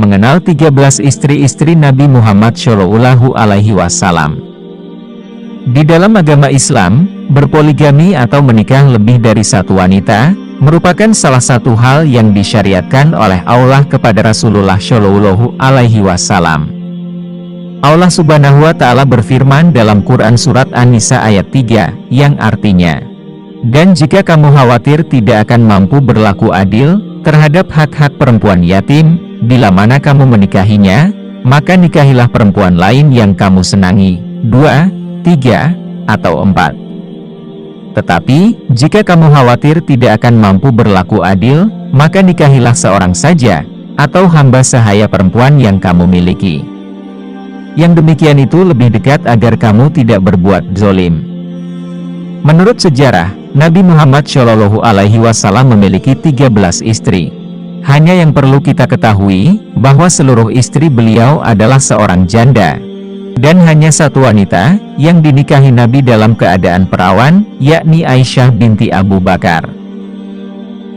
mengenal 13 istri-istri Nabi Muhammad Shallallahu Alaihi Wasallam. Di dalam agama Islam, berpoligami atau menikah lebih dari satu wanita merupakan salah satu hal yang disyariatkan oleh Allah kepada Rasulullah Shallallahu Alaihi Wasallam. Allah Subhanahu wa Ta'ala berfirman dalam Quran Surat An-Nisa ayat 3, yang artinya, "Dan jika kamu khawatir tidak akan mampu berlaku adil terhadap hak-hak perempuan yatim, bila mana kamu menikahinya, maka nikahilah perempuan lain yang kamu senangi, 2, 3, atau 4. Tetapi, jika kamu khawatir tidak akan mampu berlaku adil, maka nikahilah seorang saja, atau hamba sahaya perempuan yang kamu miliki. Yang demikian itu lebih dekat agar kamu tidak berbuat zalim." Menurut sejarah, Nabi Muhammad Shallallahu Alaihi Wasallam memiliki 13 istri. Hanya yang perlu kita ketahui, bahwa seluruh istri beliau adalah seorang janda. Dan hanya satu wanita, yang dinikahi Nabi dalam keadaan perawan, yakni Aisyah binti Abu Bakar.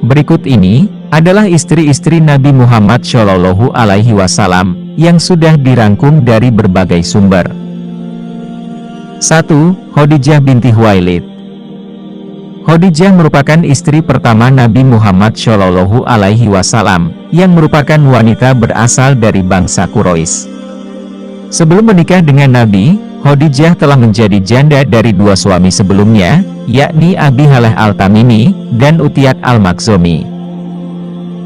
Berikut ini, adalah istri-istri Nabi Muhammad Shallallahu Alaihi Wasallam, yang sudah dirangkum dari berbagai sumber. 1. Khadijah binti Khuwailid. Khadijah merupakan istri pertama Nabi Muhammad Shallallahu Alaihi Wasallam, yang merupakan wanita berasal dari bangsa Quraisy. Sebelum menikah dengan Nabi, Khadijah telah menjadi janda dari dua suami sebelumnya, yakni Abi Halah Al-Tamimi, dan Utiyat Al-Makhzumi.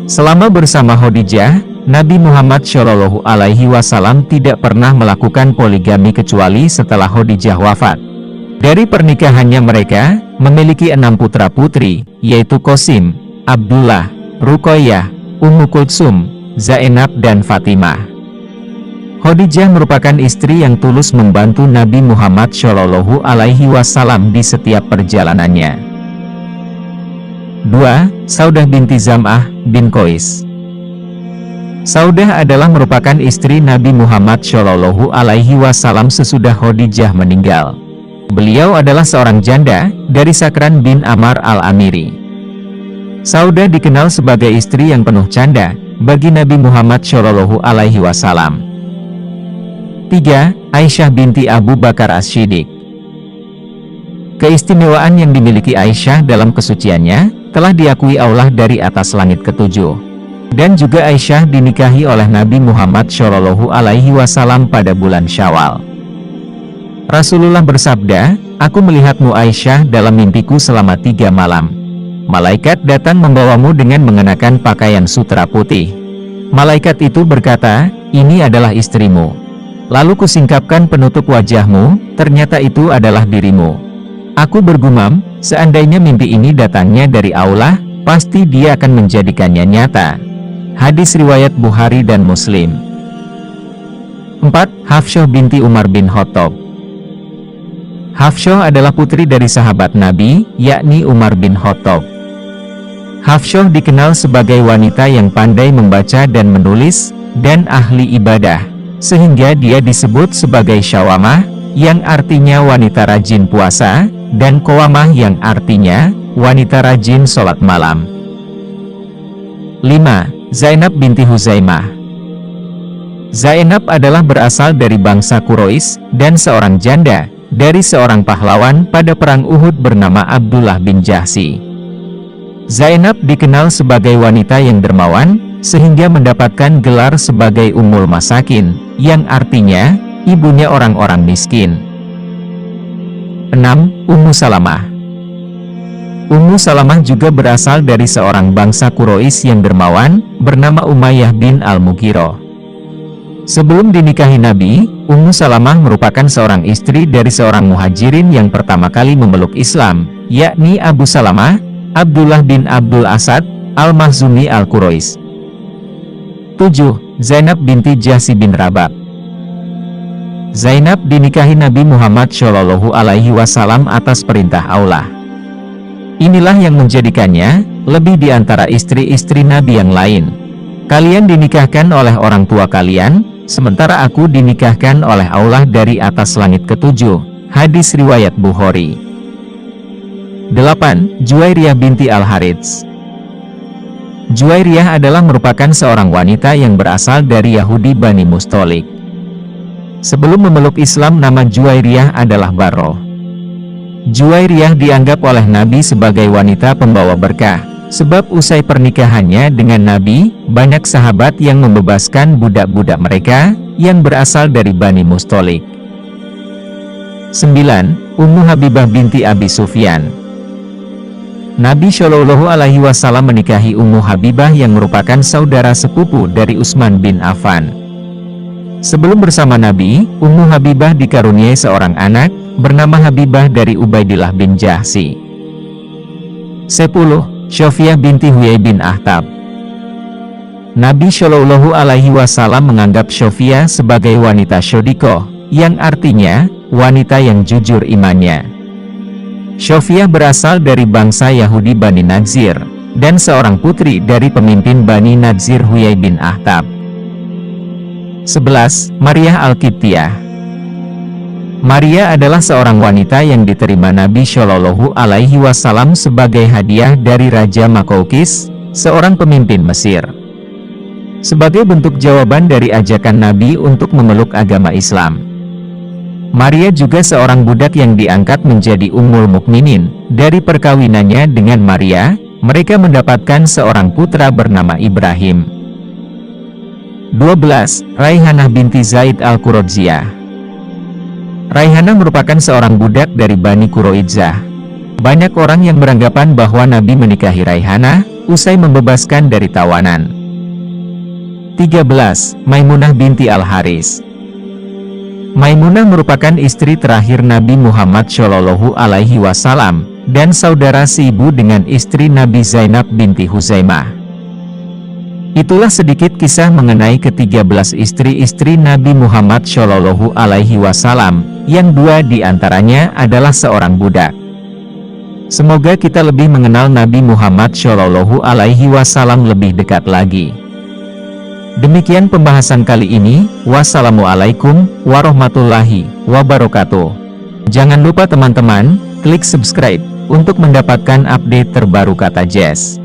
Selama bersama Khadijah, Nabi Muhammad Shallallahu Alaihi Wasallam tidak pernah melakukan poligami kecuali setelah Khadijah wafat. Dari pernikahannya mereka, memiliki 6 putra-putri, yaitu Qasim, Abdullah, Ruqayyah, Ummu Kulsum, Zainab dan Fatimah. Khadijah merupakan istri yang tulus membantu Nabi Muhammad Shallallahu Alaihi Wasallam di setiap perjalanannya. 2. Saudah binti Zam'ah bin Qais. Saudah adalah merupakan istri Nabi Muhammad Shallallahu Alaihi Wasallam sesudah Khadijah meninggal. Beliau adalah seorang janda dari Sakran bin Ammar al-Amiri. Saudah dikenal sebagai istri yang penuh canda bagi Nabi Muhammad Shallallahu Alaihi Wasallam. 3. Aisyah binti Abu Bakar As-Siddiq. Keistimewaan yang dimiliki Aisyah dalam kesuciannya telah diakui Allah dari atas langit ketujuh. Dan juga Aisyah dinikahi oleh Nabi Muhammad Shallallahu Alaihi Wasallam pada bulan Syawal. Rasulullah bersabda, "Aku melihatmu Aisyah dalam mimpiku selama 3 malam. Malaikat datang membawamu dengan mengenakan pakaian sutra putih. Malaikat itu berkata, 'Ini adalah istrimu.' Lalu kusingkapkan penutup wajahmu, ternyata itu adalah dirimu. Aku bergumam, seandainya mimpi ini datangnya dari Allah, pasti Dia akan menjadikannya nyata." Hadis riwayat Bukhari dan Muslim. 4. Hafsyah binti Umar bin Khattab. Hafsyah adalah putri dari sahabat Nabi, yakni Umar bin Khattab. Hafsyah dikenal sebagai wanita yang pandai membaca dan menulis, dan ahli ibadah, sehingga dia disebut sebagai Syawamah, yang artinya wanita rajin puasa, dan Qawamah yang artinya wanita rajin sholat malam. 5. Zainab binti Huzaimah. Zainab adalah berasal dari bangsa Quraisy, dan seorang janda dari seorang pahlawan pada perang Uhud bernama Abdullah bin Jahsy. Zainab dikenal sebagai wanita yang dermawan, sehingga mendapatkan gelar sebagai Ummul Masakin, yang artinya ibunya orang-orang miskin. 6. Ummu Salamah. Ummu Salamah juga berasal dari seorang bangsa Quraisy yang dermawan, bernama Umayyah bin Al-Mughirah. Sebelum dinikahi Nabi, Ummu Salamah merupakan seorang istri dari seorang muhajirin yang pertama kali memeluk Islam, yakni Abu Salamah, Abdullah bin Abdul Asad, Al-Makhzumi Al-Quraisy. 7. Zainab binti Jahsy bin Rabab. Zainab dinikahi Nabi Muhammad Shallallahu Alaihi Wasallam atas perintah Allah. Inilah yang menjadikannya lebih di antara istri-istri Nabi yang lain. Kalian dinikahkan oleh orang tua kalian, sementara aku dinikahkan oleh Allah dari atas langit ketujuh. Hadis riwayat Bukhari. 8. Juwairiyah binti Al-Harits. Juwairiyah adalah merupakan seorang wanita yang berasal dari Yahudi Bani Mustalik. Sebelum memeluk Islam, nama Juwairiyah adalah Barroh. Juwairiyah dianggap oleh Nabi sebagai wanita pembawa berkah, sebab usai pernikahannya dengan Nabi, banyak sahabat yang membebaskan budak-budak mereka, yang berasal dari Bani Mustalik. 9. Ummu Habibah binti Abi Sufyan. Nabi Shallallahu Alaihi Wasallam menikahi Ummu Habibah yang merupakan saudara sepupu dari Utsman bin Affan. Sebelum bersama Nabi, Ummu Habibah dikaruniai seorang anak, bernama Habibah dari Ubaidillah bin Jahsy. 10. Sofiyah binti Huyai bin Akhtab. Nabi Shallallahu Alaihi Wasallam menganggap Sofiyah sebagai wanita syodikoh, yang artinya, wanita yang jujur imannya. Sofiyah berasal dari bangsa Yahudi Bani Nadzir, dan seorang putri dari pemimpin Bani Nadzir Huyai bin Akhtab. 11. Maria Al-Qibtiyah. Maria adalah seorang wanita yang diterima Nabi Shallallahu Alaihi Wasallam sebagai hadiah dari Raja Makoukis, seorang pemimpin Mesir. Sebagai bentuk jawaban dari ajakan Nabi untuk memeluk agama Islam, Maria juga seorang budak yang diangkat menjadi Ummul Mukminin. Dari perkawinannya dengan Maria, mereka mendapatkan seorang putra bernama Ibrahim. 12. Raihanah binti Zaid Al-Quradziyah. Raihanah merupakan seorang budak dari Bani Quraidzah. Banyak orang yang beranggapan bahwa Nabi menikahi Raihanah, usai membebaskan dari tawanan. 13. Maimunah binti Al-Haris. Maimunah merupakan istri terakhir Nabi Muhammad Shallallahu Alaihi Wasallam, dan saudara seibu dengan istri Nabi Zainab binti Huzaimah. Itulah sedikit kisah mengenai ke-13 istri-istri Nabi Muhammad Shallallahu Alaihi Wasallam, yang 2 di antaranya adalah seorang budak. Semoga kita lebih mengenal Nabi Muhammad Shallallahu Alaihi Wasallam lebih dekat lagi. Demikian pembahasan kali ini. Wassalamualaikum warahmatullahi wabarakatuh. Jangan lupa teman-teman, klik subscribe untuk mendapatkan update terbaru Kata Jazz.